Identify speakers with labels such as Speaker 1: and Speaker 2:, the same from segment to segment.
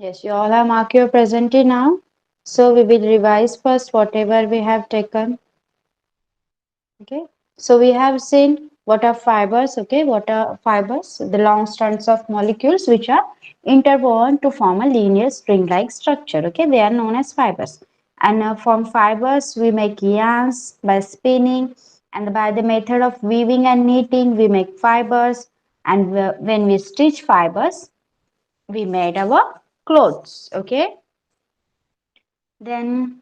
Speaker 1: Yes, you all have marked your presently now. So we will revise first whatever we have taken. Okay. So we have seen what are fibers. Okay. What are fibers? The long strands of molecules which are interwoven to form a linear string-like structure. Okay. They are known as fibers. And from fibers we make yarns by spinning, and by the method of weaving and knitting we make fibers. And when we stitch fibers, we made our clothes. Okay. Then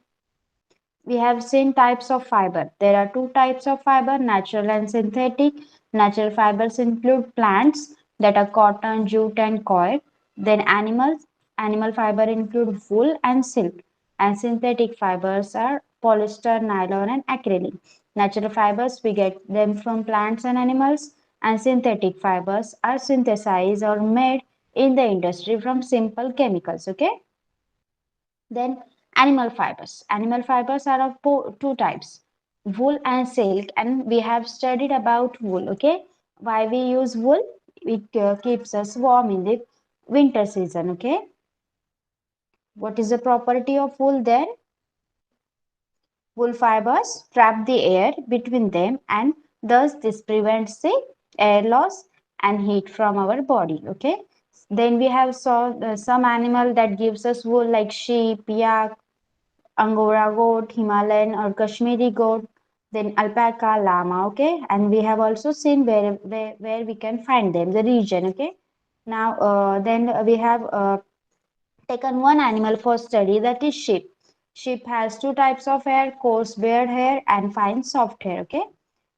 Speaker 1: we have seen types of fiber. There are two types of fiber, natural and synthetic. Natural fibers include plants that are cotton, jute, and coir. Then animals. Animal fiber include wool and silk. And synthetic fibers are polyester, nylon, and acrylic. Natural fibers, we get them from plants and animals. And synthetic fibers are synthesized or made in the industry from simple chemicals. Okay. Then animal fibers. Animal fibers are of two types, wool and silk. And we have studied about wool. Okay. Why we use wool? It keeps us warm in the winter season. Okay. What is the property of wool then? Wool fibers trap the air between them, and thus this prevents the air loss and heat from our body. Okay. Then we have saw some animal that gives us wool like sheep, yak, Angora goat, Himalayan or Kashmiri goat, then alpaca, llama, okay, and we have also seen where we can find them, the region, okay. Now, then we have taken one animal for study, that is sheep. Sheep has two types of hair, coarse beard hair and fine soft hair, okay,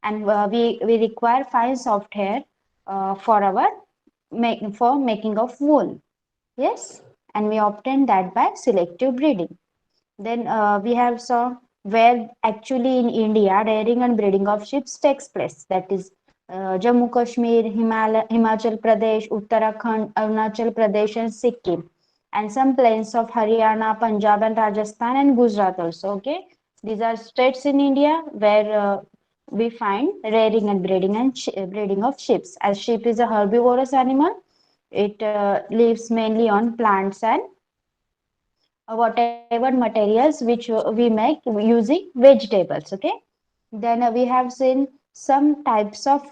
Speaker 1: and we require fine soft hair for our for making of wool, yes, and we obtain that by selective breeding. Then we have saw where actually in India rearing and breeding of sheep takes place. That is Jammu Kashmir, Himachal Pradesh, Uttarakhand, Arunachal Pradesh, and Sikkim, and some plains of Haryana, Punjab, and Rajasthan and Gujarat also. Okay, these are states in India where we find rearing and breeding breeding of sheep. As sheep is a herbivorous animal, it lives mainly on plants and whatever materials which we make using vegetables. Okay. Then we have seen some types of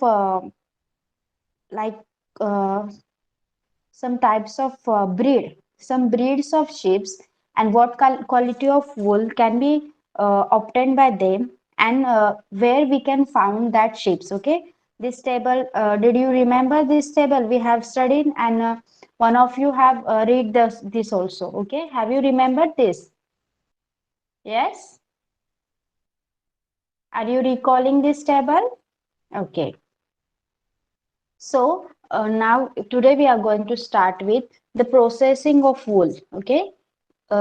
Speaker 1: like uh, some types of breed, some breeds of sheep, and what quality of wool can be obtained by them, and where we can found that sheep. Okay. This table, did you remember this table we have studied? And one of you have read this also. Okay. Have you remembered this? Yes. Are you recalling this table? Okay. So now today we are going to start with the processing of wool. Okay.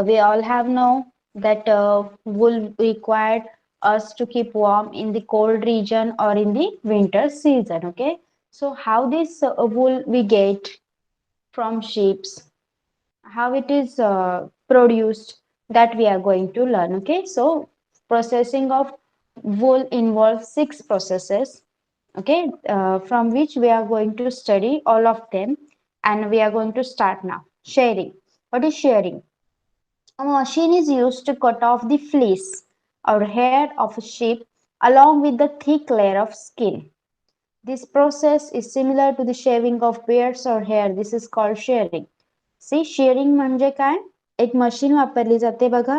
Speaker 1: We all have know that wool required us to keep warm in the cold region or in the winter season. Okay. So how this wool we get from sheep, how it is produced, that we are going to learn. Okay. So processing of wool involves six processes, okay, from which we are going to study all of them, and we are going to start now. Shearing. What is shearing? A machine is used to cut off the fleece or hair of a sheep along with the thick layer of skin. This process is similar to the shaving of beards or hair. This is called shearing. See, shearing म्हणजे काय? एक machine वापरली जाते बघा.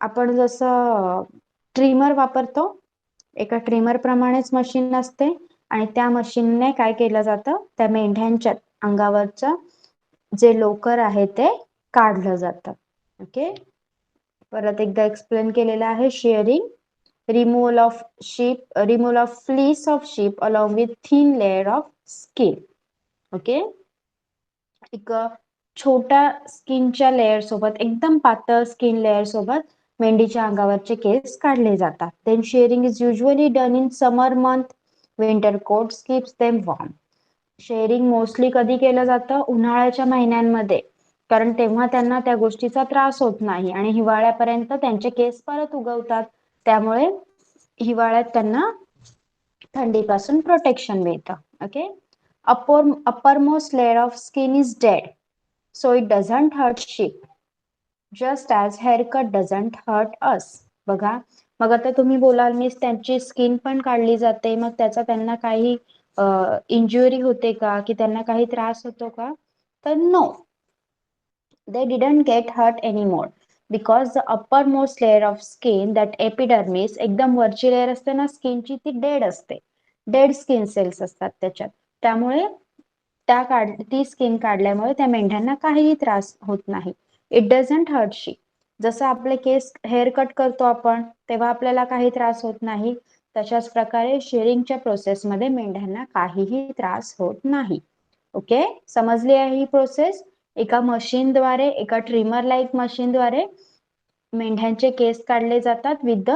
Speaker 1: आपण जसं trimmer वापरतो, एका ट्रिमर प्रमाणेच मशीन असते, आणि त्या मशीनने काय केलं जातं, त्या मेंढ्यांच्या अंगावरचं जे लोकर आहे ते काढलं जातं. ओके. परत एकदा एक्सप्लेन केलेलं आहे. Shearing, removal of sheep, removal of fleece of sheep along with thin layer of skin. Okay. एक छोट्या स्किनच्या लेअर सोबत, एकदम पातळ स्किन लेअर सोबत मेंढीच्या अंगावरचे केस काढले जातात. Then shearing is usually done in summer month. Winter coats keeps them warm. Shearing mostly कधी केलं जातं? उन्हाळ्याच्या महिन्यांमध्ये, कारण तेव्हा त्यांना त्या गोष्टीचा त्रास होत नाही, आणि हिवाळ्यापर्यंत त्यांचे केस परत उगवतात, त्यामुळे हिवाळ्यात त्यांना थंडीपासून प्रोटेक्शन मिळतं. Okay. Uppermost layer of skin is dead. so it doesn't hurt sheep, just as haircut doesn't hurt us. बघा, मग आता तुम्ही बोलाल मी त्यांची स्किन पण काढली जाते, मग त्याचा त्यांना काही इंजुरी होते का, की त्यांना काही त्रास होतो का? तर no, they didn't get hurt anymore because the uppermost layer of skin, that epidermis, एकदम वरची लेअर असते ना स्किनची, ती डेड असते, डेड स्किन सेल्स असतात त्याच्यात, त्यामुळे ती स्किन काढल्यामुळे त्या मेंढ्यांना काहीही त्रास होत नाही. It doesn't hurt she. जसं आपले केस हेअर कट करतो आपण तेव्हा आपल्याला काही त्रास होत नाही, तशाच प्रकारे शेअरिंगच्या प्रोसेसमध्ये मेंढ्यांना काहीही त्रास होत नाही. ओके, समजली आहे ही प्रोसेस? एका मशीनद्वारे, एका ट्रिमर लाईक मशीनद्वारे मेंढ्यांचे केस काढले जातात with the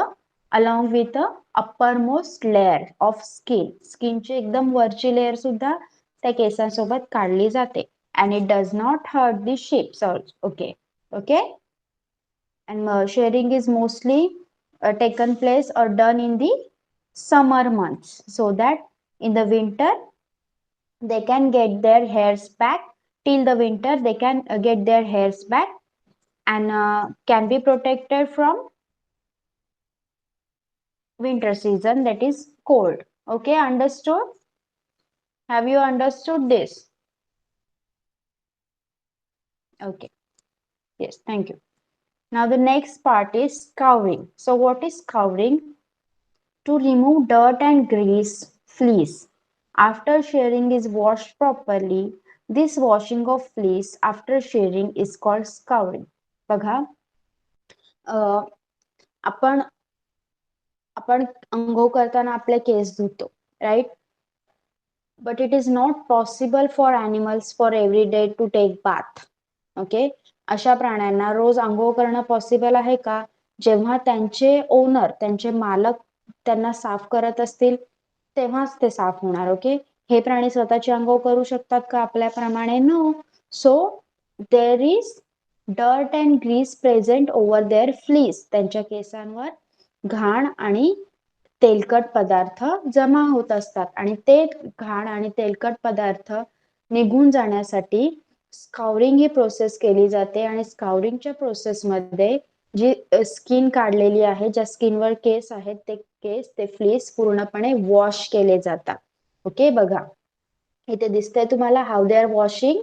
Speaker 1: along with the upper most layer of skin. स्किनची एकदम वरची लेअर सुद्धा त्या केसांसोबत काढली जाते. And it does not hurt the sheep. Okay okay. And shearing is mostly taken place or done in the summer months, so that in the winter they can get their hairs back. Till the winter they can get their hairs back and can be protected from winter season, that is cold. Okay, understood? Have you understood this? Okay, yes, thank you. Now the next part is scouring. So what is scouring? To remove dirt and grease, fleece. After shearing is washed properly. This washing of fleece after shearing is called scouring. बघा, आपण आपण अंघोळ करताना आपले केस धुतो, right? But it is not possible for animals for every day to take bath. Okay, अशा प्राण्यांना रोज आंघोळ करणं पॉसिबल आहे का? जेव्हा त्यांचे ओनर, त्यांचे मालक त्यांना साफ करत असतील तेव्हाच ते साफ होणार. ओके, हे प्राणी स्वतःची आंघोळ करू शकतात का आपल्याप्रमाणे? No. So there is dirt and grease present over their fleece. त्यांच्या केसांवर घाण आणि तेलकट पदार्थ जमा होत असतात आणि ते घाण आणि तेलकट पदार्थ निघून जाण्यासाठी स्काउरिंग ही प्रोसेस केली जाते. आणि स्काउरिंगच्या प्रोसेसमध्ये जी स्किन काढलेली आहे, ज्या स्किनवर केस आहेत, ते केस, ते फ्लीस पूर्णपणे वॉश केले जातात. ओके, बघा इथे दिसतंय तुम्हाला how they are washing.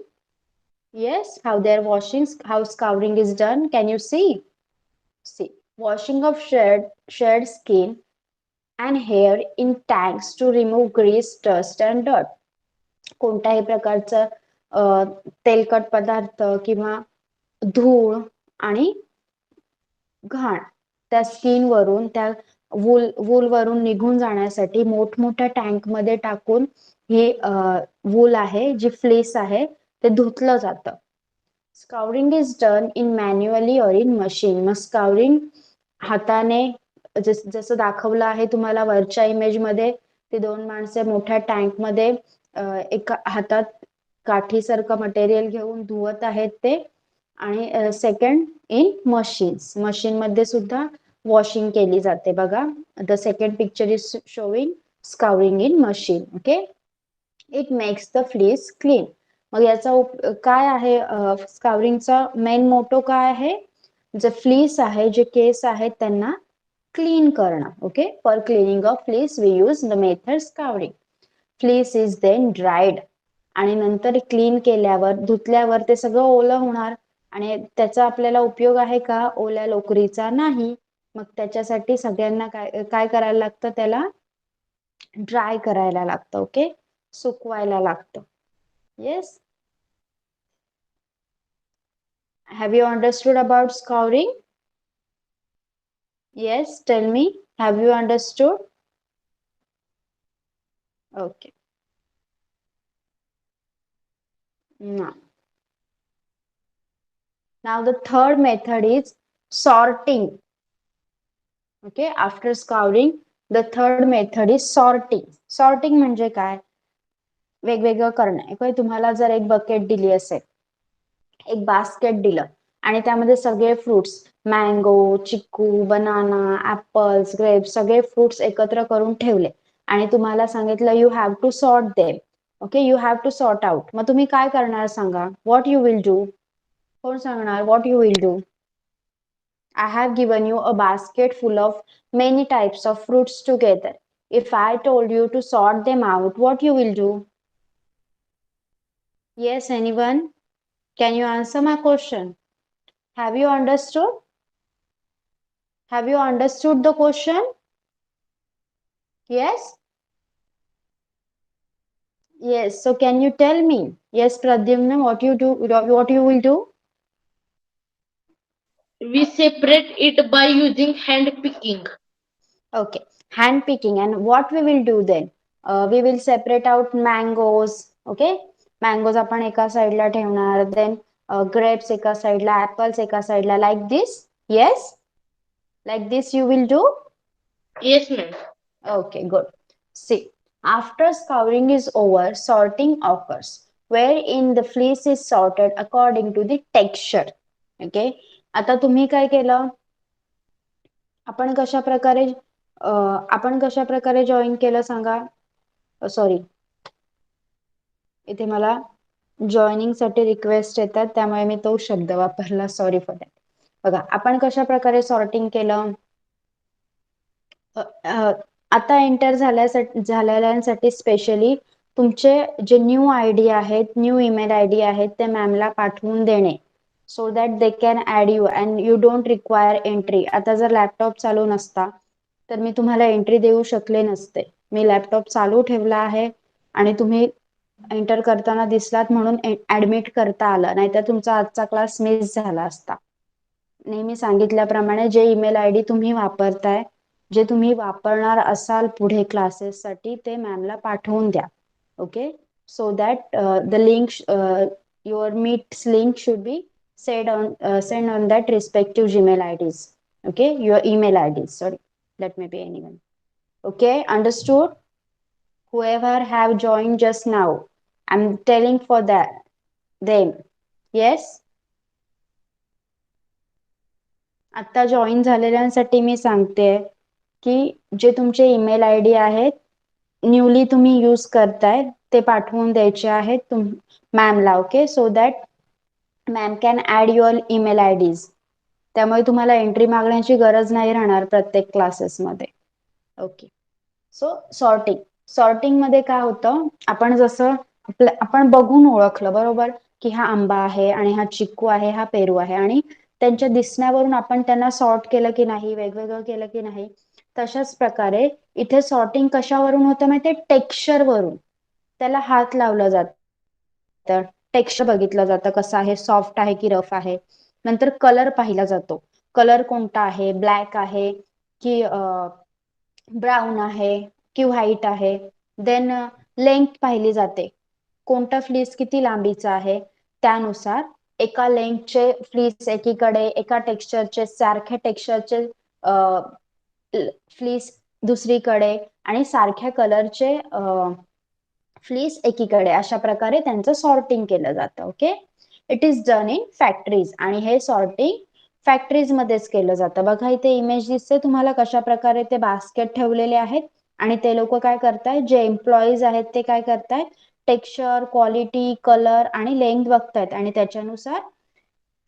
Speaker 1: Yes, how they are washing, how scouring is done. Can you see? See, washing of shed skin and hair in tanks to remove grease, dust and dirt. कोणत्याही प्रकारचं तेलकट पदार्थ किंवा धूळ आणि घाण त्या skin वरून, त्या वूल वरून निघून जाण्यासाठी मोठमोठ्या टँक मध्ये टाकून ही वूल आहे, जी फ्लेस आहे, ते धुतलं जातं. Scouring is done in manually और इन मशीन. मग स्काउरिंग हाताने, जसं दाखवलं आहे तुम्हाला वरच्या इमेज मध्ये, ती दोन माणसे मोठ्या टँक मध्ये एका हातात काठीसारखं मटेरियल घेऊन धुवत आहेत ते. आणि सेकंड इन मशीन्स, मशीन मध्ये सुद्धा वॉशिंग केली जाते. बघा, the second picture is showing scouring in machine. Okay, it makes the fleece clean. मग याचा काय आहे, स्काउरिंगचा मेन मोटो काय आहे? जे फ्लीस आहे, जे केस आहेत, त्यांना क्लीन करणं. Okay, for cleaning of fleece we use the method scouring. Fleece is then dried. आणि नंतर क्लीन केल्यावर, धुतल्यावर ते सगळं ओलं होणार आणि त्याचा आपल्याला उपयोग आहे का? ओल्या लोकरीचा नाही. मग त्याच्यासाठी सगळ्यांना काय काय करायला लागतं? त्याला ड्राय करायला लागतं. ओके, सुकवायला लागतं. Yes, have you understood about scouring? Yes, tell me, have you understood? Okay, now the third method is sorting. Okay, after scouring the third method is sorting. Sorting म्हणजे काय? वेगवेगळं करणं. तुम्हाला जर एक बकेट दिली असेल, एक बास्केट दिलं आणि त्यामध्ये सगळे fruits, mango, chikoo, banana, apples, grapes, सगळे फ्रुट्स एकत्र करून ठेवले आणि तुम्हाला सांगितलं you have to sort them. Okay, you have to sort out. मग तुम्ही काय करणार सांगा? What you will do? कोण सांगणार? What you will do? I have given you a basket full of many types of fruits together. If I told you to sort them out, what you will do? Yes, anyone? Can you answer my question? Have you understood? Have you understood the question? Yes? Yes. So can you tell me? Yes, Pradyumna, what you do, what you will do?
Speaker 2: We separate it by using hand picking.
Speaker 1: Okay, hand picking. And what we will do then? We will separate out mangoes. Okay, mangoes आपण एका साइडला ठेवणार. Then grapes एका साइडला, apples एका साइडला. Like this? Yes? Like this you will do?
Speaker 2: Yes, ma'am.
Speaker 1: Okay, good. See, after scouring is over, sorting occurs, wherein the fleece is sorted according to the texture. Okay. आता तुम्ही काय केलं? आपण कशा प्रकारे जॉईन केलं सांगा? सॉरी, इथे मला जॉईनिंग साठी रिक्वेस्ट येतात, त्यामुळे मी तो शब्द वापरला. Sorry for that. बघा, आपण कशा प्रकारे सॉर्टिंग केलं? आता एंटर झालेल्यांसाठी स्पेशली तुमचे जे न्यू आय डी आहेत, न्यू ईमेल आय डी आहेत, ते मॅमला पाठवून देणे, so that they can add you and you don't require entry. आता जर लॅपटॉप चालू नसता तर मी तुम्हाला एंट्री देऊ शकले नसते. मी लॅपटॉप चालू ठेवला आहे आणि तुम्ही एंटर करताना दिसलात म्हणून ऍडमिट करता आलं, नाहीतर तुमचा आजचा क्लास मिस झाला असता. नेहमी सांगितल्याप्रमाणे जे ईमेल आय डी तुम्ही वापरताय, जे तुम्ही वापरणार असाल पुढे क्लासेससाठी, ते मॅमला पाठवून द्या. Okay, so that the link, your meets link should be send on that respective Gmail IDs. Okay, your email IDs. Sorry, that may be anyone. Okay, understood? Whoever have joined just now, I'm telling for that them. Yes. आता join झालेल्यांसाठी मी सांगते की जे तुमचे email I D आहेत, newly तुम्ही use करताय, ते पाठवून द्यायचे आहेत मॅमला. Okay, so that ma'am can add your email आय डीज. त्यामुळे तुम्हाला एंट्री मागण्याची गरज नाही राहणार प्रत्येक क्लासेसमध्ये. ओके, सो सॉर्टिंग मध्ये काय होतं, आपण जसं आपण बघून ओळखलं बरोबर, की हा आंबा आहे आणि हा चिक्कू आहे, हा पेरू आहे, आणि त्यांच्या दिसण्यावरून आपण त्यांना सॉर्ट केलं की नाही, वेगवेगळं केलं की नाही. तशाच प्रकारे इथे सॉर्टिंग कशावरून होतं माहितीये? टेक्स्चर वरून. त्याला हात लावला जातं, टेक्स्चर बघितलं जातं, कसं आहे, सॉफ्ट आहे की रफ आहे. नंतर कलर पाहिला जातो, कलर कोणता आहे, ब्लॅक आहे की ब्राऊन आहे की व्हाईट आहे. देन लेंथ पाहिली जाते, कोणता फ्लीस किती लांबीचा आहे, त्यानुसार एका लेंथचे फ्लीस एकीकडे, एका टेक्स्चरचे, सारख्या टेक्स्चरचे फ्लीस दुसरीकडे, आणि सारख्या कलरचे फ्लीस एकीकडे, अशा प्रकारे त्यांचं सॉर्टिंग केलं जातं. Okay, it is done in factories, आणि हे सॉर्टिंग फॅक्टरीज मध्येच केलं जातं. बघा, इथे इमेज दिसते तुम्हाला कशा प्रकारे ते बास्केट ठेवलेले आहेत, आणि ते लोक काय करतायत, जे एम्प्लॉईज आहेत ते काय करतायत, टेक्स्चर, क्वालिटी, कलर आणि लेंथ बघतायत, आणि त्याच्यानुसार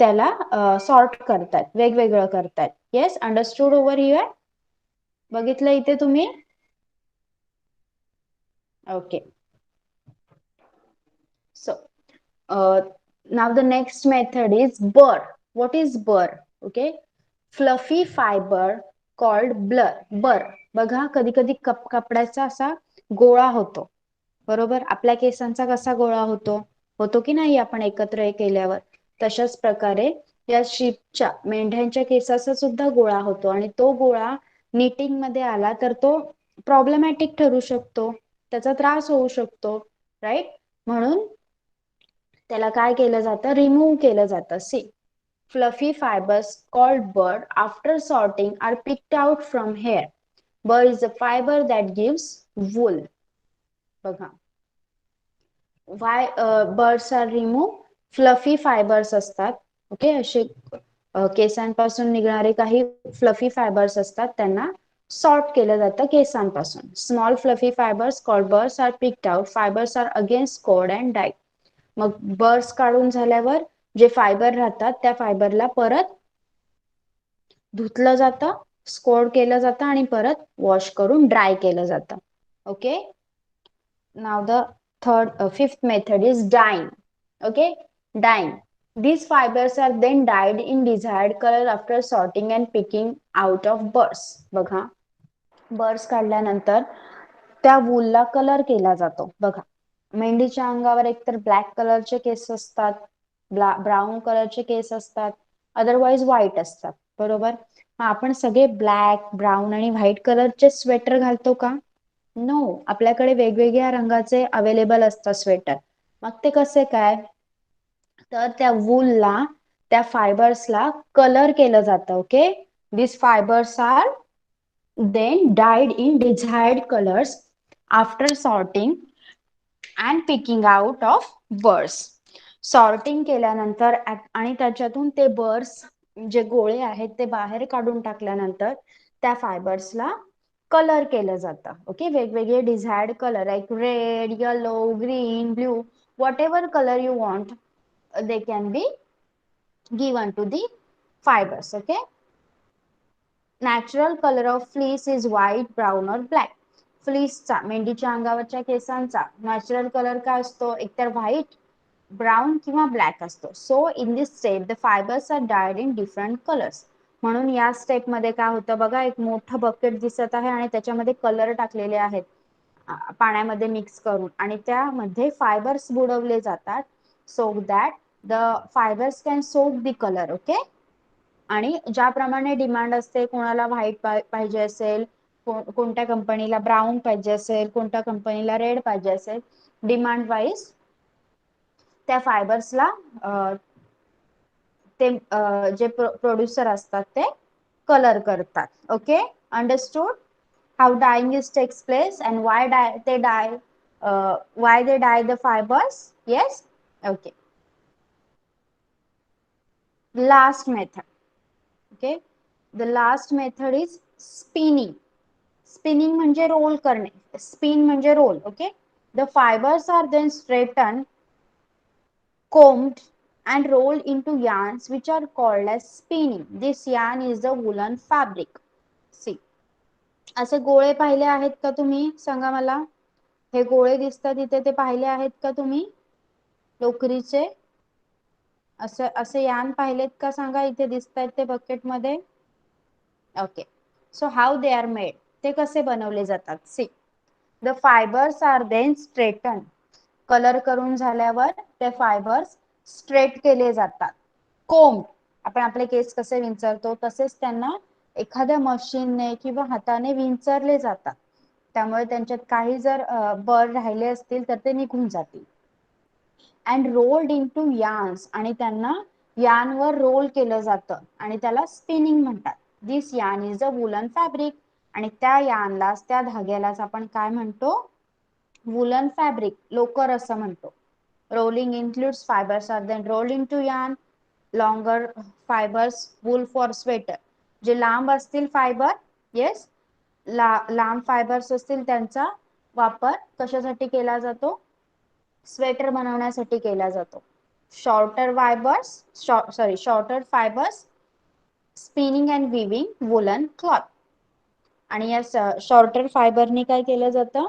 Speaker 1: त्याला सॉर्ट करतायत, वेगवेगळं करतायत. Yes, understood over here? बघितलं इथे तुम्ही? Okay, so now the next method is burr. What is burr? Okay, fluffy fiber called burr. बघा, कधी कधी कपड्याचा असा गोळा होतो, बरोबर. आपल्या केसांचा कसा गोळा होतो, होतो की नाही आपण एकत्र केल्यावर? तशाच प्रकारे या शीपच्या, मेंढ्यांच्या केसाचा सुद्धा गोळा होतो, आणि तो गोळा निटिंग मध्ये आला तर तो प्रॉब्लेमॅटिक ठरू शकतो, त्याचा त्रास होऊ शकतो, राईट? म्हणून त्याला काय केलं जातं, रिमूव्ह केलं जातं. सी, fluffy fibers called burr after sorting are picked out from hair. Burr is a fiber that gives wool. बघा, why birds are removed? Fluffy fibers असतात, ओके, असे केसांपासून निघणारे काही फ्लफी फायबर्स असतात, त्यांना सॉर्ट केलं जातं केसांपासून. Small fluffy fibres called burrs are picked out. Fibres are again scoured and dyed. मग बर्ड्स काढून झाल्यावर जे फायबर राहतात त्या फायबरला परत धुतलं जातं, स्कोड केलं जातं आणि परत वॉश करून ड्राय केलं जातं. Okay. Now the fifth method is dyeing. Okay, dyeing. These fibers are then dyed in desired color after sorting and picking out of burrs. बघा, बर्स काढल्यानंतर त्या वूलला कलर केला जातो. बघा, मेंढीच्या अंगावर एकतर ब्लॅक कलरचे केस असतात, ब्राऊन कलरचे केस असतात, अदरवाईज व्हाईट असतात, बरोबर. आपण सगळे ब्लॅक, ब्राऊन आणि व्हाईट कलरचे स्वेटर घालतो का? नो, आपल्याकडे वेगवेगळ्या रंगाचे अवेलेबल असतात स्वेटर. मग ते कसे काय? तर त्या वूलला, त्या फायबर्सला कलर केलं जातं. Okay, this fibres are then dyed in desired colors after sorting and picking out of burrs. Sorting केल्यानंतर आणि त्याच्यातून ते बर्स जे गोळे आहेत ते बाहेर काढून टाकल्यानंतर त्या फायबर्सला कलर केलं जातं. ओके, वेगवेगळे desired colour like red, yellow, green, blue, what ever colour you want, they can be given to the fibers. Okay, natural colour of fleece is white, brown और ब्लॅक. फ्लीसचा, मेंढीच्या अंगावरच्या केसांचा नॅचरल कलर काय असतो? एकतर white, brown किंवा black असतो. So in this step the fibres are dyed in different colours. म्हणून या स्टेप मध्ये काय होतं बघा, एक मोठं बकेट दिसत आहे आणि त्याच्यामध्ये कलर टाकलेले आहेत पाण्यामध्ये मिक्स करून, आणि त्यामध्ये फायबर्स बुडवले जातात so that the fibres can soak the colour. Okay, आणि ज्याप्रमाणे डिमांड असते, कोणाला व्हाईट पाहिजे असेल, कोणत्या कंपनीला ब्राऊन पाहिजे असेल, कोणत्या कंपनीला रेड पाहिजे असेल, डिमांड वाईज त्या फायबर्सला ते जे प्रोड्युसर असतात ते कलर करतात. Okay, understood how dyeing is takes place and why they dye the fibres. Yes, okay. Last method. Okay, the last method is spinning. Spinning म्हणजे रोल करणे, स्पिन म्हणजे roll. Okay, the fibres are then straighten, combed and rolled into yarns which are called as spinning. This yarn is the woolen fabric. See, असे गोळे पाहिले आहेत का तुम्ही? सांगा मला, हे गोळे दिसतात इथे, ते पाहिले आहेत का तुम्ही लोकरीचे? असे यान पाहिलेत का? सांगा, इथे दिसतात ते बकेट मध्ये. Okay, so how they are made, ते कसे बनवले जातात? See, the fibres are then straighten. Colour करून झाल्यावर ते फायबर्स स्ट्रेट केले जातात. कोंब, आपण आपले केस कसे विंचरतो तसेच त्यांना एखाद्या मशीनने किंवा हाताने विंचरले जातात. त्यामुळे त्यांच्यात काही जर बर राहिले असतील तर ते निघून जातील. And rolled into yarns, आणि त्यांना यानवर रोल केलं जातं आणि त्याला स्पिनिंग म्हणतात. This yarn is a woollen fabric. आणि त्या यानलाच, त्या धाग्यालाच आपण काय म्हणतो? वुलन फॅब्रिक, लोकर असं म्हणतो. Rolling includes fibres are then rolled into yarn. Longer fibres, wool for sweater. जे लांब असतील फायबर, येस, लांब फायबर्स असतील त्यांचा वापर कशासाठी केला जातो? स्वेटर बनवण्यासाठी केला जातो. Shorter fibres spinning and viewing woollen cloth. आणि या शॉर्टर फायबरनी काय केलं जातं?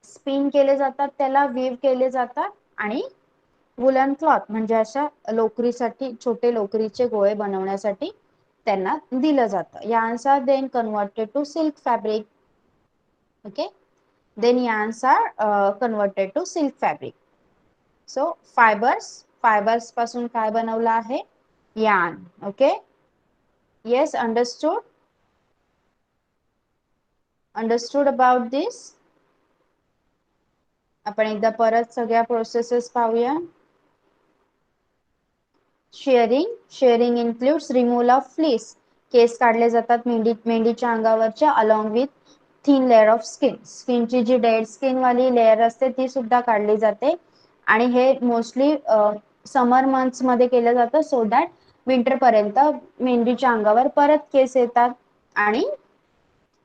Speaker 1: स्पिन केले जातात, त्याला विव केले जातात, आणि वुलन क्लॉथ म्हणजे अशा लोकरीसाठी, छोटे लोकरीचे गोळे बनवण्यासाठी त्यांना दिलं जातं. yarns are then converted to silk fabric. Okay, then yarns are converted to silk fabric. So fibers पासून काय बनवलं आहे? yarn. Okay, yes, understood about this. आपण एकदा परत सगळ्या प्रोसेसेस पाहूया. Shearing includes removal of fleece. केस काढले जातात मेंढीच्या अंगावरच्या along with thin layer of स्किनची जी डेड स्किन वाली लेअर असते ती सुद्धा काढली जाते. आणि हे मोस्टली समर मंथ्स मध्ये केलं जातं सो दॅट विंटर पर्यंत मेंढीच्या अंगावर परत केस येतात आणि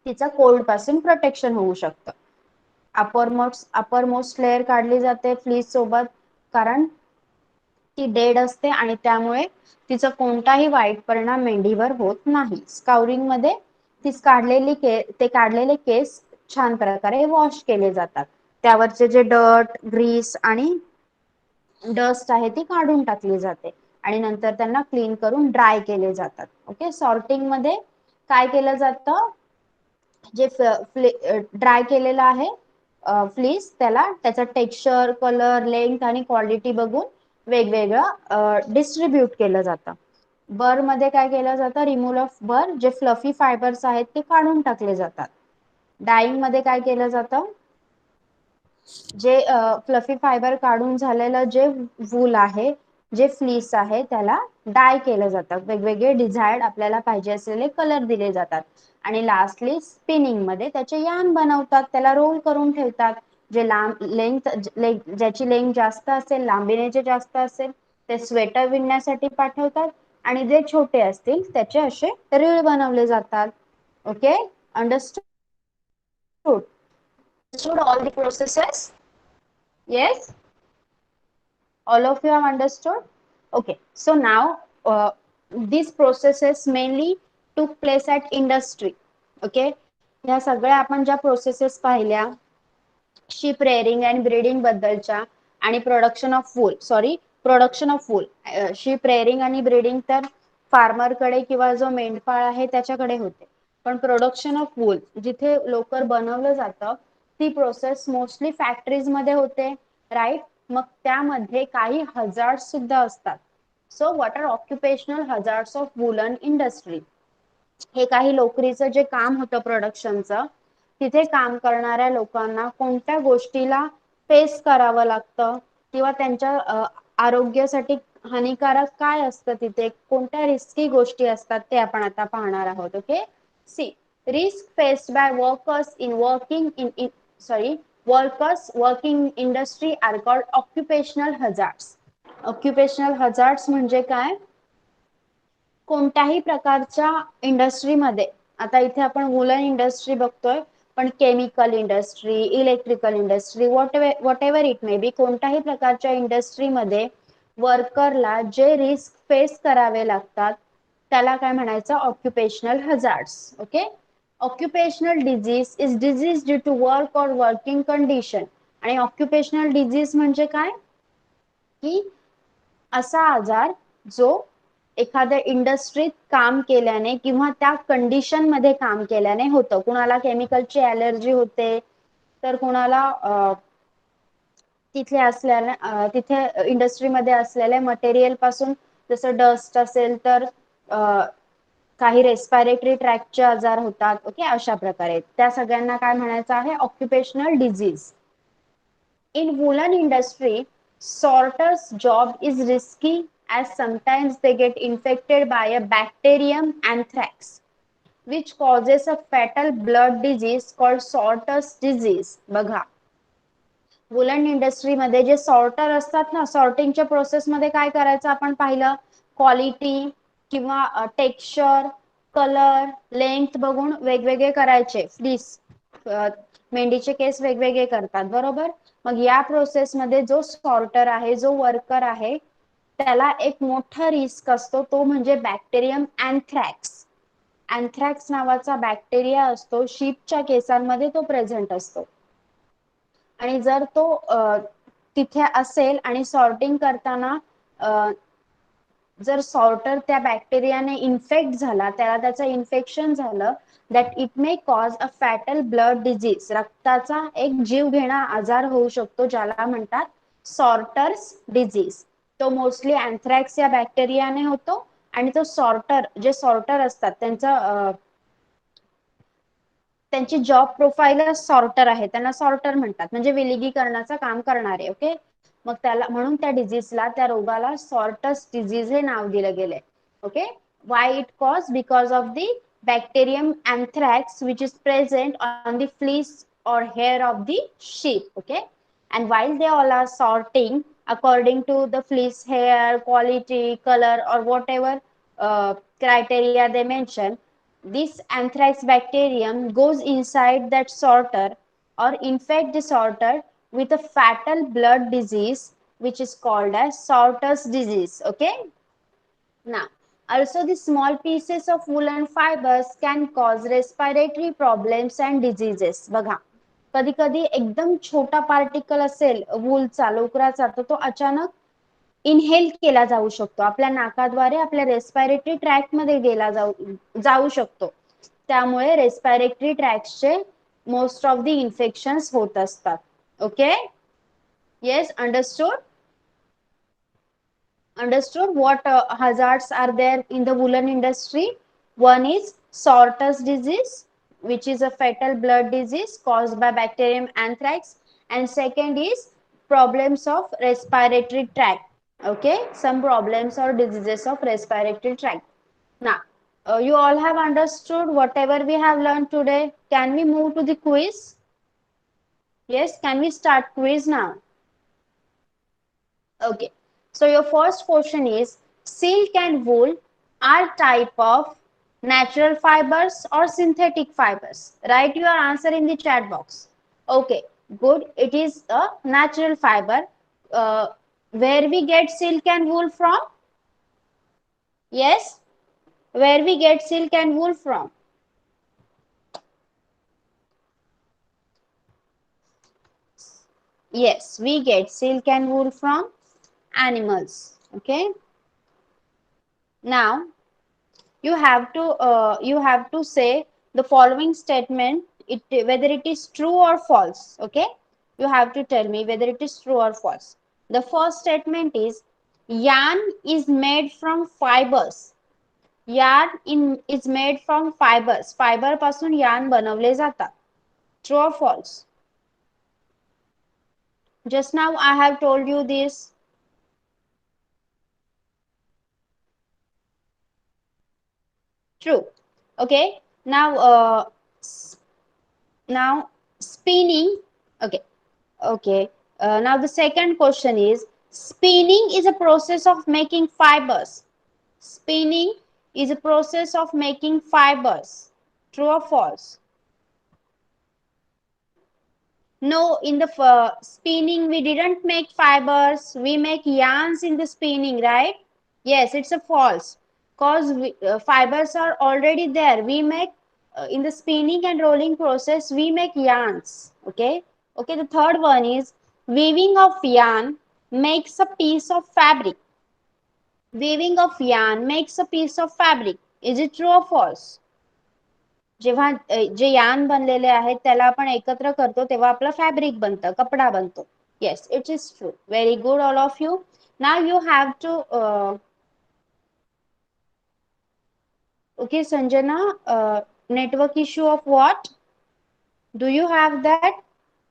Speaker 1: तिचा कोल्ड पासून प्रोटेक्शन होऊ शकतं. अपर मोस्ट लेअर काढली जाते फ्लीस सोबत, कारण ती डेड असते आणि त्यामुळे तिचा कोणताही वाईट परिणाम मेंढीवर होत नाही. स्काउरिंग मध्ये ते काढलेले केस छान प्रकारे वॉश केले जातात. त्यावरचे जे डर्ट, ग्रीस आणि डस्ट आहे ती काढून टाकली जाते आणि नंतर त्यांना क्लीन करून ड्राय केले जातात. ओके, सॉर्टिंग मध्ये काय केलं जातं, जे ड्राय केलेलं आहे फ्लीस, त्याला त्याचा टेक्स्चर, कलर, लेंथ आणि क्वालिटी बघून वेगवेगळं डिस्ट्रीब्यूट केलं जातं. बर मध्ये काय केलं जातं, रिमूव्हल ऑफ बर, जे फ्लफी फायबर्स आहेत ते काढून टाकले जातात. डाईंग मध्ये काय केलं जातं, जे फ्लफी फायबर काढून झालेलं जे वूल आहे, जे फ्लीस आहे, त्याला डाय केलं जातं. वेगवेगळे डिझायर्ड आपल्याला पाहिजे असलेले कलर दिले जातात. आणि लास्टली स्पिनिंग मध्ये त्याचे यार्न बनवतात, त्याला रोल करून ठेवतात. जे लांब ज्याची लेंथ जास्त असेल, लांबीने जे जास्त असेल, ते स्वेटर विणण्यासाठी पाठवतात आणि जे छोटे असतील त्याचे असे रीळ बनवले जातात. Okay, understood? Understood all the processes? Yes, all of you have understood. Okay, so now these processes mainly took place at industry. Okay, ह्या सगळ्या आपण ज्या प्रोसेसेस पाहिल्या, शिप रेअरिंग अँड ब्रीडिंग बद्दलच्या आणि प्रोडक्शन ऑफ वूल, शिप रेअरिंग आणि breeding तर फार्मरकडे किंवा जो मेंढपाळ आहे त्याच्याकडे होते. पण प्रोडक्शन ऑफ वूल जिथे लोकर बनवलं जातं, ती प्रोसेस मोस्टली फॅक्टरीज मध्ये होते, राईट? मग त्यामध्ये काही हजार्ड सुद्धा असतात. So what are occupational hazards of woollen industry? हे काही लोकरीचं जे काम होतं प्रोडक्शनचं, तिथे काम करणाऱ्या लोकांना कोणत्या गोष्टीला फेस करावं लागतं किंवा त्यांच्या आरोग्यासाठी हानिकारक काय असतं, तिथे कोणत्या रिस्की गोष्टी असतात ते आपण आता पाहणार आहोत. Okay, see, risk faced by workers working industry are called occupational hazards. Occupational hazards म्हणजे काय? कोणत्याही प्रकारच्या इंडस्ट्रीमध्ये, आता इथे आपण वुलन इंडस्ट्री बघतोय, पण chemical industry, electrical industry, what ever it may be, कोणत्याही प्रकारच्या इंडस्ट्रीमध्ये वर्करला जे रिस्क फेस करावे लागतात त्याला काय म्हणायचं, occupational hazards. Okay, occupational disease is disease due to work और वर्किंग कंडिशन. आणि ऑक्युपेशनल डिजीज म्हणजे काय, की असा आजार जो एखाद्या इंडस्ट्रीत काम केल्याने किंवा त्या कंडिशन मध्ये काम केल्याने होतं. कुणाला केमिकलची ॲलर्जी होते, तर कुणाला तिथे इंडस्ट्रीमध्ये असलेल्या मटेरियल पासून, जसं डस्ट असेल तर काही रेस्पिरेटरी ट्रॅकचे आजार होतात. ओके, अशा प्रकारे त्या सगळ्यांना काय म्हणायचं आहे, occupational disease. In woolen industry, sorters' job is risky as sometimes they get infected by a bacterium anthrax, which causes a fatal blood disease called sorters disease. बघा, वुलन इंडस्ट्री मध्ये जे सॉर्टर असतात ना, सॉर्टिंगच्या प्रोसेस मध्ये काय करायचं आपण पाहिलं, quality किंवा टेक्स्चर, कलर, लेंथ बघून वेगवेगळे करायचे. फ्लीस, मेंढीचे केस वेगवेगळे करतात, बरोबर? मग या प्रोसेस मध्ये जो सॉर्टर आहे, जो वर्कर आहे, त्याला एक मोठा रिस्क असतो, तो म्हणजे बॅक्टेरियम अँथ्रॅक्स. अँथ्रॅक्स नावाचा बॅक्टेरिया असतो, शीपच्या केसांमध्ये तो प्रेझेंट असतो. आणि जर तो तिथे असेल आणि सॉर्टिंग करताना जर सॉर्टर त्या बॅक्टेरियाने इन्फेक्ट झाला, त्याचं इन्फेक्शन झालं, that it may cause a fatal blood disease, रक्ताचा एक जीव घेणा आजार होऊ शकतो, ज्याला म्हणतात सॉर्टर्स डिजीज. तो मोस्टली अँथ्रॅक्स या बॅक्टेरियाने होतो. आणि तो जे सॉर्टर असतात त्यांची जॉब प्रोफाईलच सॉर्टर आहे, त्यांना सॉर्टर म्हणतात, म्हणजे विलगीकरणाचं काम करणारे. ओके, मग त्याला म्हणून त्या डिजीजला, त्या रोगाला सॉर्टस डिजीज हे नाव दिलं गेलंय. Okay, why it cause, because of the bacterium anthrax which is present on the fleece or hair of the sheep. Okay, and while they all are sorting according to the fleece hair quality, color, or whatever criteria they mention, this anthrax bacterium goes inside that sorter or infect the sorter with a fatal blood disease which is called as Sortus disease. Okay. Now, also the small pieces of woolen fibers can cause respiratory problems and diseases. बघा, कधी कधी एकदम छोटा particle असेल वूलचा, लोकराचा, तो अचानक inhale केला जाऊ शकतो, आपल्या नाकाद्वारे आपल्या रेस्पिरेटरी ट्रॅक्ट मध्ये गेला जाऊ शकतो. त्यामुळे रेस्पिरेटरी ट्रॅक्टचे मोस्ट ऑफ द इन्फेक्शन्स होत असतात. Okay, yes, understood what hazards are there in the woolen industry. One is Sortus disease, which is a fatal blood disease caused by bacterium anthrax, and second is problems of respiratory tract. Okay, some problems or diseases of respiratory tract. Now, you all have understood whatever we have learned today. Can we move to the quiz? Yes, can we start quiz now? Okay, so your first question is, silk and wool are type of natural fibers or synthetic fibers? Write your answer in the chat box. Okay, good. It is a natural fiber. Uh, where we get silk and wool from? Yes, where we get silk and wool from? Yes, we get silk and wool from animals. Okay, now you have to say the following statement, whether it is true or false. Okay, you have to tell me whether it is true or false. The first statement is, yarn is made from fibers. Yarn is made from fibers. Fiber पासून yarn बनवले जातात. True or false? Just now I have told you this. True. Okay, now spinning. Okay, okay. Now the second question is, spinning is a process of making fibers. Spinning is a process of making fibers. True or false? No, in the spinning we didn't make fibers. We make yarns in the spinning, right? Yes, it's a false. Cause fibers are already there. We make in the spinning and rolling process we make yarns. Okay. Okay. The third one is, weaving of yarn makes a piece of fabric. Weaving of yarn makes a piece of fabric. Is it true or false? जेव्हा जे यान बनलेले आहेत त्याला आपण एकत्र करतो तेव्हा आपलं फॅब्रिक बनतं, कपडा बनतो. Yes, it is true. Very good, all of you. Now you have to okay, Sanjana, network issue of what? Do you have that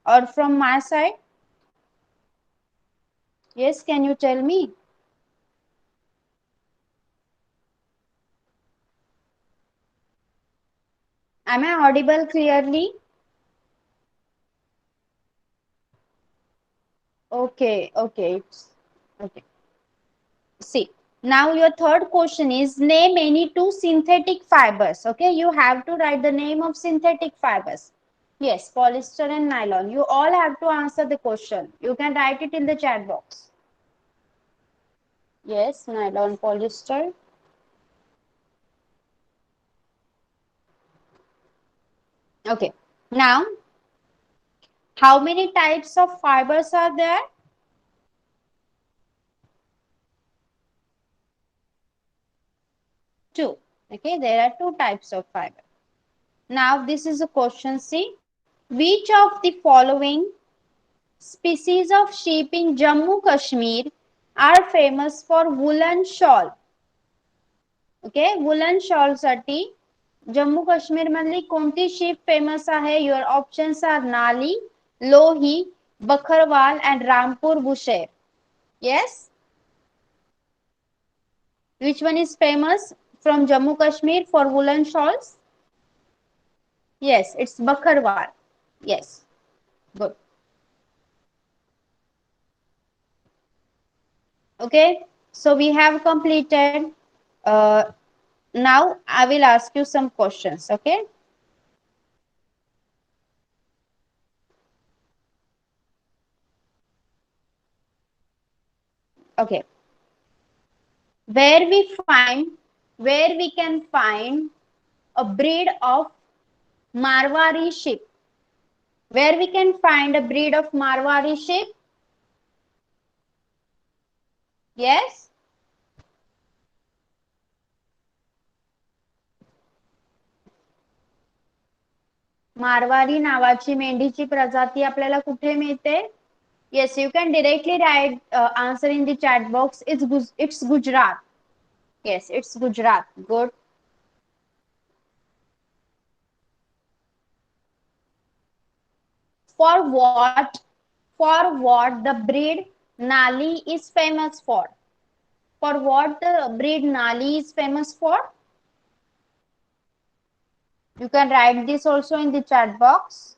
Speaker 1: or from my side? Yes, can you tell me? Am I audible clearly? Okay, okay, okay. See, now your third question is, name any two synthetic fibers. Okay, you have to write the name of synthetic fibers. Yes, polyester and nylon. You all have to answer the question. You can write it in the chat box. Yes, nylon, polyester. Okay, now how many types of fibers are there? Two. Okay, there are two types of fiber. Now this is a question. See, which of the following species of sheep in Jammu Kashmir are famous for woolen shawl? Okay, woolen shawl साठी जम्मू काश्मीर मधली कोणती sheep famous आहे? Your options are Nali, Lohi, Bakharwal and Rampur Bushehr. Yes, which one is famous from Jammu Kashmir for woolen shawls? Yes, it's Bakharwal. Yes, good. Okay, so we have completed. Now I will ask you some questions. Okay. Okay, where we find, where we can find a breed of Marwari sheep. Where we can find a breed of Marwari sheep? Yes. Marwari नावाची मेंढीची प्रजाती आपल्याला कुठे मिळते? Yes, you can directly write answer in the chat box. It's Gujarat. Yes, it's Gujarat. Good. For what? For what the breed Nali is famous for? For what the breed Nali is famous for? You can write this also in the chat box.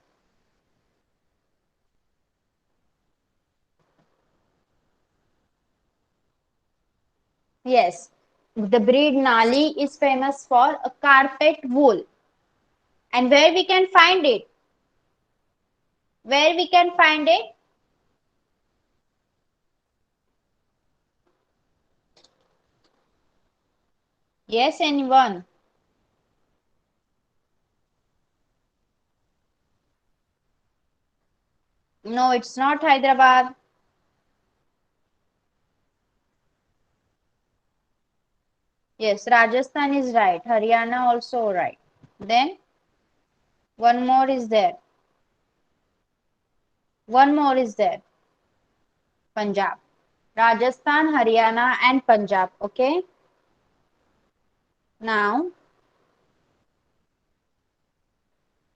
Speaker 1: Yes, the breed Nali is famous for a carpet wool. And where we can find it? Where we can find it? Yes, anyone? No, it's not Hyderabad. Yes, Rajasthan is right. Haryana also right. Then one more is there. One more is there. Punjab. Rajasthan, Haryana, and Punjab. Okay. Now,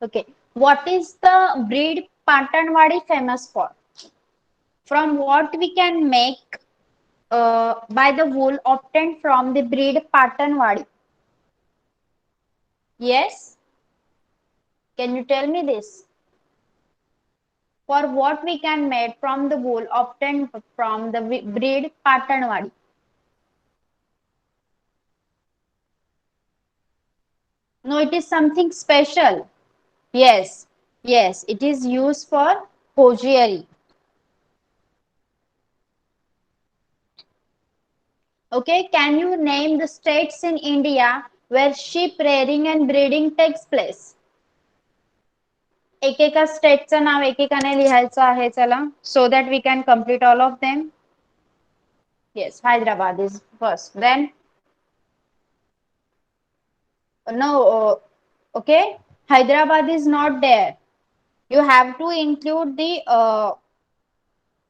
Speaker 1: okay. What is the breed Patanwadi famous for? From what we can make by the wool obtained from the breed Patanwadi? Yes. Can you tell me this? For what we can make from the wool obtained from the breed Patanwadi? No, it is something special. Yes, yes, it is used for hosiery. Okay, can you name the states in India where sheep rearing and breeding takes place? एकेका स्टेटचं नाव एकेकाने लिहायचं आहे चला, so that we can complete all of them. Yes, Hyderabad is first. Then no, okay, Hyderabad is not there. You have to include the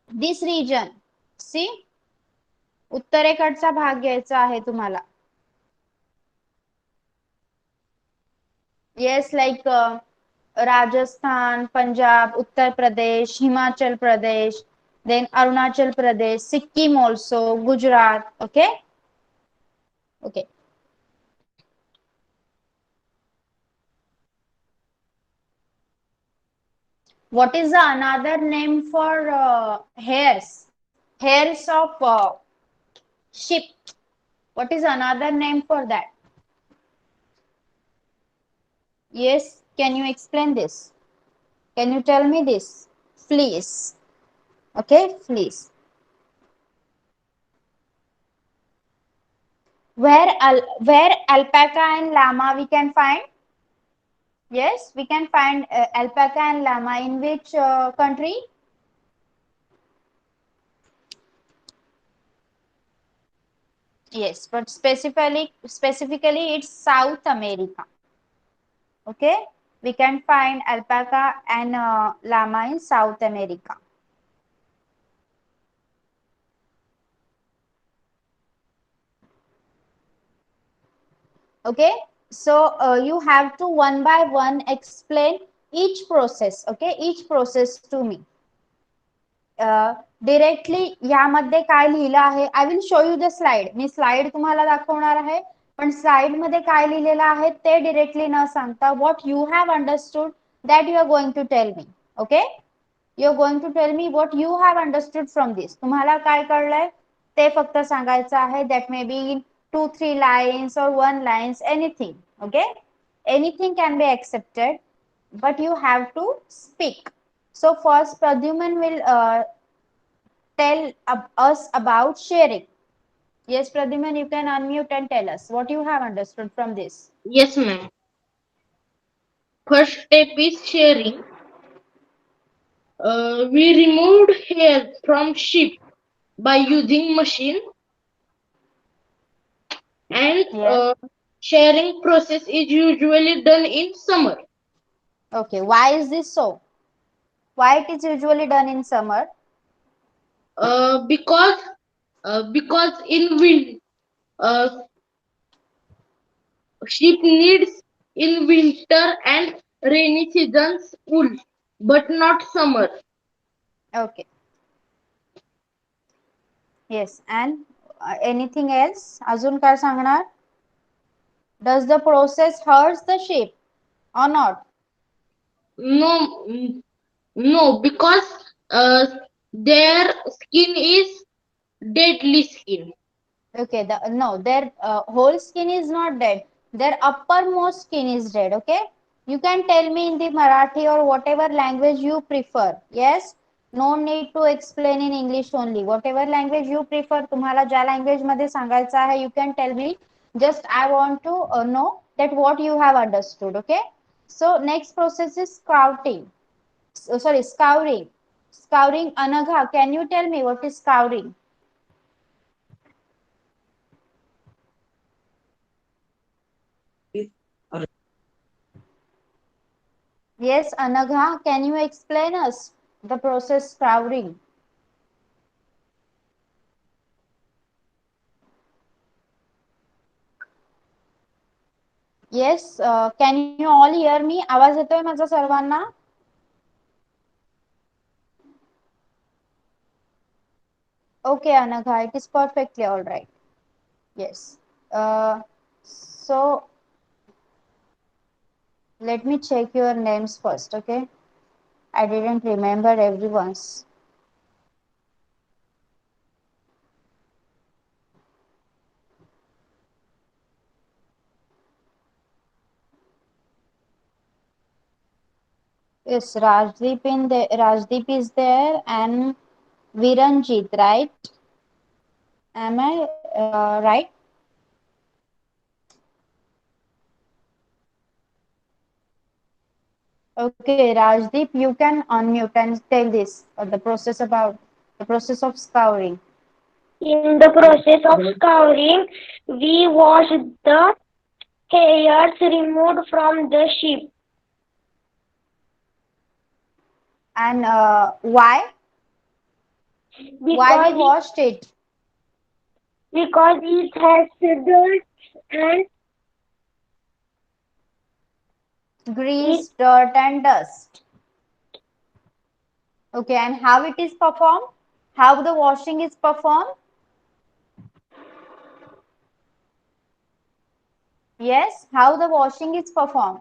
Speaker 1: this region. See, उत्तरेकडचा भाग घ्यायचा आहे तुम्हाला. Yes, like Rajasthan, Punjab, Uttar Pradesh, Himachal Pradesh, then Arunachal Pradesh, Sikkim also, Gujarat. Okay, okay. What is the another name for hairs? Hairs of sheep. What is another name for that? Yes, can you explain this? Can you tell me this? Fleece. Okay, fleece. Where alpaca and llama we can find? Yes, we can find alpaca and llama in which country? Yes, but specifically it's South America. Okay, we can find alpaca and llama in South America. Okay, so you have to one by one explain each process. Okay, each process to me. Directly यामध्ये काय लिहिलं आहे, I will show you the slide. Me slide तुम्हाला दाखवणार आहे, पण slide मध्ये काय लिहिलेलं आहे ते डिरेक्टली न सांगता what you have understood that you are going to tell me. Okay, you are going to tell me what you have understood from this. तुम्हाला काय कळलंय ते फक्त सांगायचं आहे. That may be in 2-3 lines or 1 lines, anything. Okay, anything can be accepted, but you have to speak. So first Pradyuman will tell us about sharing. Yes, Pradyuman, you can unmute and tell us what you have understood from this.
Speaker 2: Yes, ma'am. First step is sharing. We removed hair from sheep by using machine, and
Speaker 1: Yes.
Speaker 2: sharing process is usually done in summer.
Speaker 1: Okay. Why is this so? Why it is usually done in summer?
Speaker 2: Because in wind, uh, sheep needs in winter and rainy seasons wool, but not summer.
Speaker 1: Okay. Yes. And anything else? अजून काय सांगणार? Does the process hurts the sheep or not?
Speaker 2: No, no, because uh, their skin is deadly skin.
Speaker 1: Okay, no, their whole skin is not dead. Their uppermost skin is dead. Okay, you can tell me in the Marathi or whatever language you prefer. Yes, no need to explain in English only. Whatever language you prefer, तुम्हाला ज्या language मध्ये सांगायचं आहे, you can tell me. Just I want to know that what you have understood. Okay, so next process is scouting. Sorry, scouring. Scouring. Anagha, can you tell me what is scouring? Yes, Anagha, can you explain us the process scouring? Yes, can you all hear me? आवाज येतोय माझा सर्वांना? Okay, Anagha, it is perfectly all right. Yes. So let me check your names first, okay? I didn't remember everyone's. Yes, Rajdeep is there and Viranjit, right? Am I right? Okay, Rajdeep, you can unmute and tell this the process of scouring.
Speaker 3: In the process of scouring, we wash the hairs removed from the sheep
Speaker 1: And why? Why we
Speaker 3: because
Speaker 1: washed it?
Speaker 3: it has dirt and it
Speaker 1: Grease, dirt, and dust. Okay, and how it is performed? How the washing is performed? Yes, how the washing is performed?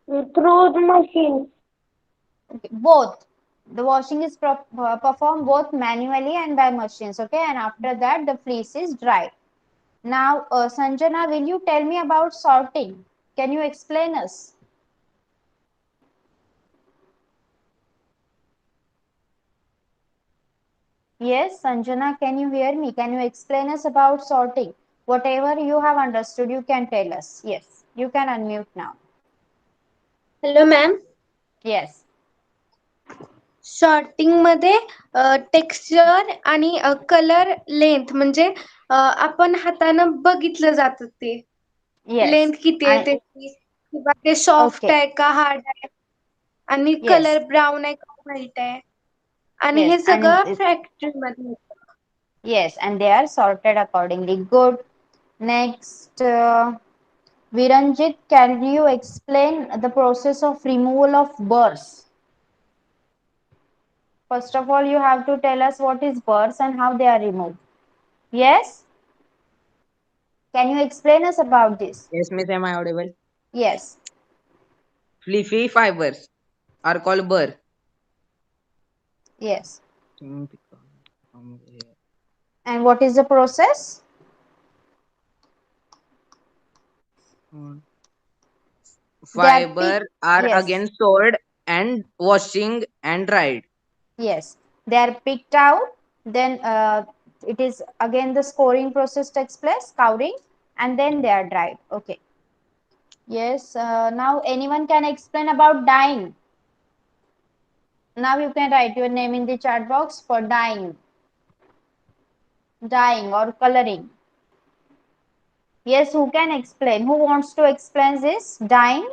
Speaker 3: through the machine.
Speaker 1: Okay, both. The washing is performed both manually and by machines. Okay, and after that, the fleece is dried. Now, Sanjana, will you tell me about sorting? Can you explain us? Yes, Sanjana, can you hear me? Can you explain us about sorting? Whatever you have understood, you can tell us. Yes, you can unmute now.
Speaker 4: Hello ma'am.
Speaker 1: Yes.
Speaker 4: Sorting मध्ये texture आणि colour length म्हणजे आपण हातानं बघितलं जातं ते
Speaker 1: Yes.
Speaker 4: Length किती आहे
Speaker 1: And
Speaker 4: त्याची किंवा ते सॉफ्ट
Speaker 1: okay.
Speaker 4: आहे का हार्ड आहे आणि
Speaker 1: Yes.
Speaker 4: कलर ब्राऊन आहे का व्हाईट आहे आणि हे
Speaker 1: Yes.
Speaker 4: सगळं फॅक्टरी मध्ये होतं.
Speaker 1: Yes, and they are sorted accordingly. Good. Next, Viranjit, can you explain the process of removal of burrs? First of all, you have to tell us what is burrs and how they are removed. Yes? Can you explain us about this?
Speaker 5: Yes, Miss, am I audible?
Speaker 1: Yes.
Speaker 5: Fluffy fibers are called burr.
Speaker 1: Yes. And what is the process?
Speaker 5: Fiber are
Speaker 1: Yes.
Speaker 5: again stored and washing and dried.
Speaker 1: Yes. They are picked out, then it is again the scoring process takes place, scouring, and then they are dried. Okay. Yes, now anyone can explain about dyeing. Now you can write your name in the chat box for dyeing, dyeing or coloring. Yes, who can explain? Who wants to explain this? Dyeing?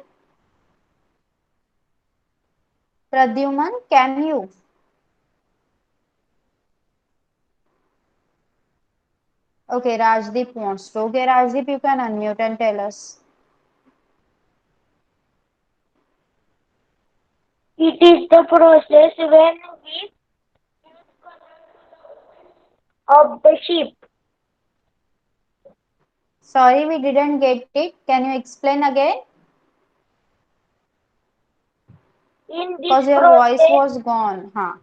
Speaker 1: Pradyuman, can you? Okay, Rajdeep wants to. Okay, Rajdeep, you can unmute and tell us.
Speaker 3: It is the process when we of the ship.
Speaker 1: Sorry, we didn't get it. Can you explain again?
Speaker 3: In
Speaker 1: Because
Speaker 3: this
Speaker 1: your voice
Speaker 3: process,
Speaker 1: was gone. Huh.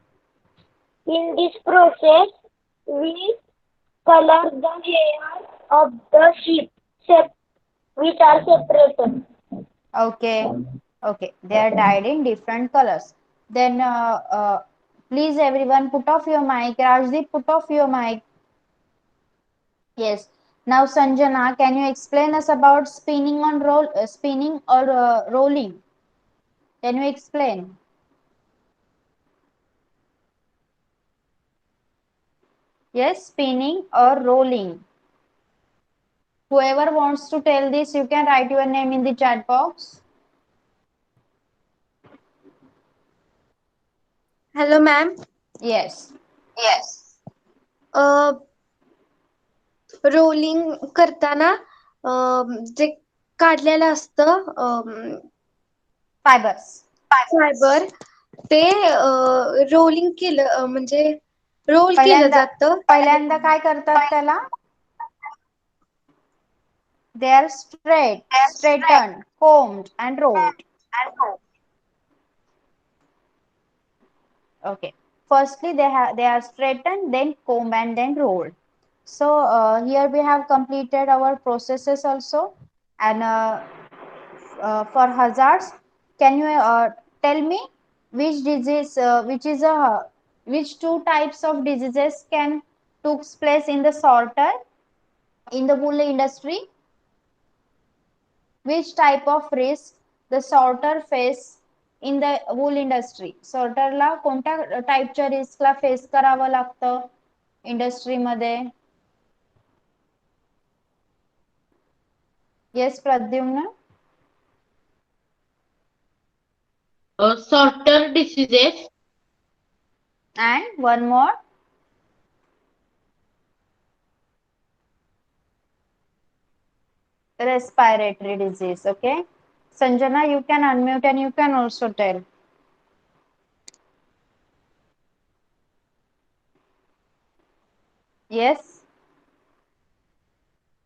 Speaker 3: we color the hair of the sheep, which are separated.
Speaker 1: Okay. Okay. They are dyed in different colors. Then, please everyone put off your mic. Rajdeep, put off your mic. Yes. Now, Sanjana, can you explain us about spinning on roll, spinning or rolling? Can you explain? Yes, spinning or rolling. Whoever wants to tell this, you can write your name in the chat box.
Speaker 4: Hello ma'am.
Speaker 1: Yes.
Speaker 4: Rolling करताना जे काढलेलं असतं
Speaker 1: Fibers.
Speaker 4: Fibre ते rolling केलं म्हणजे role केलं
Speaker 1: पहिल्यांदा
Speaker 4: जातं.
Speaker 1: पहिल्यांदा काय करतात त्याला? They are straight, straightened, combed and rolled. Okay. Firstly, they are straightened, then combed and then rolled. So here we have completed our processes also. And for hazards, can you tell me which disease, which two types of diseases can took place in the sorter in the wool industry? Which type of risk the sorter face in the wool industry? सॉर्टरला कोणत्या टाईपच्या रिस्कला face करावं लागतं इंडस्ट्रीमध्ये? Yes Pradyumna.
Speaker 2: Sorter diseases.
Speaker 1: And one more. Respiratory disease. Okay. Sanjana, you can unmute and you can also tell. Yes.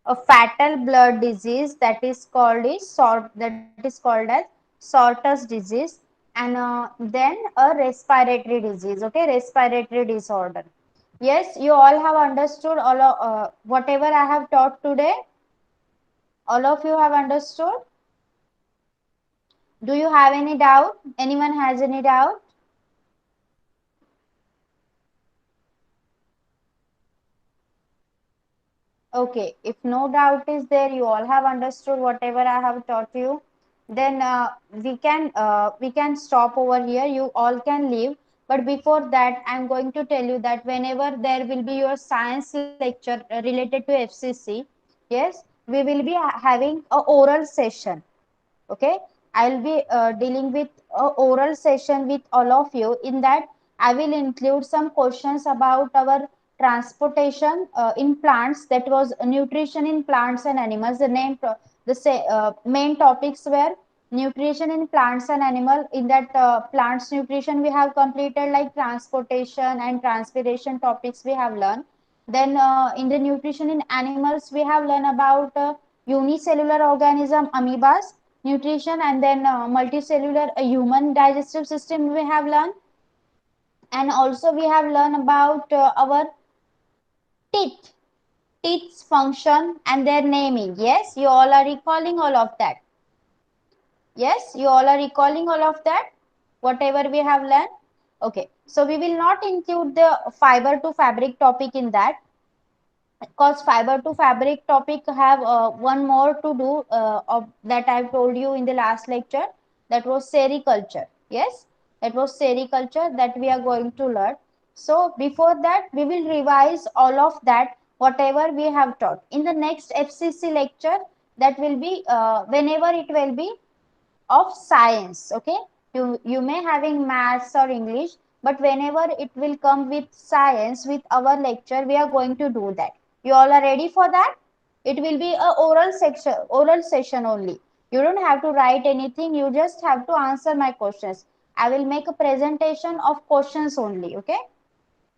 Speaker 1: A fatal blood disease that is called as Sorter's disease, and then a respiratory disease. Okay, respiratory disorder. Yes, you all have understood whatever I have taught today. All of you have understood. Do you have any doubt? Anyone has any doubt? Okay, if no doubt is there, you all have understood whatever I have taught you, then we can stop over here. You all can leave. But before that, I'm going to tell you that whenever there will be your science lecture related to FCC, yes, we will be having a oral session. Okay, I'll be dealing with a oral session with all of you. In that, I will include some questions about our transportation in plants, that was nutrition in plants and animals. Main topics were nutrition in plants and animal. In that plants nutrition we have completed, like transportation and transpiration topics we have learned. Then in the nutrition in animals we have learned about unicellular organism amoebas nutrition, and then multicellular human digestive system we have learned. And also we have learned about our teeth, teeth's function and their naming. Yes, you all are recalling all of that. Yes, you all are recalling all of that, whatever we have learned. Okay, so we will not include the fiber to fabric topic in that, because fiber to fabric topic have one more to do of that I've told you in the last lecture. That was sericulture. Yes, that was sericulture that we are going to learn. So before that, we will revise all of that, whatever we have taught in the next FCC lecture. That will be whenever it will be of science. Okay, you may having maths or English, but whenever it will come with science with our lecture, we are going to do that. You all are ready for that? It will be a oral session only. You don't have to write anything, you just have to answer my questions. I will make a presentation of questions only. Okay,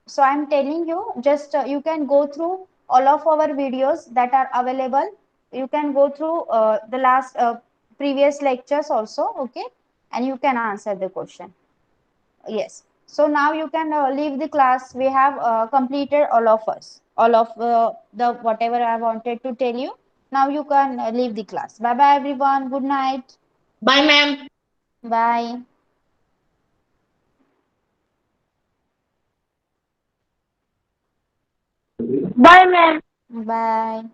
Speaker 1: so I'm telling you, just you can go through all of our videos that are available. You can go through the last previous lectures also. Okay, and you can answer the question. Yes, so now you can leave the class. We have completed all of us, all of the whatever I wanted to tell you. Now you can leave the class. Bye bye everyone, good night.
Speaker 2: Bye, ma'am.
Speaker 1: Bye.
Speaker 3: Bye, ma'am.
Speaker 1: Bye.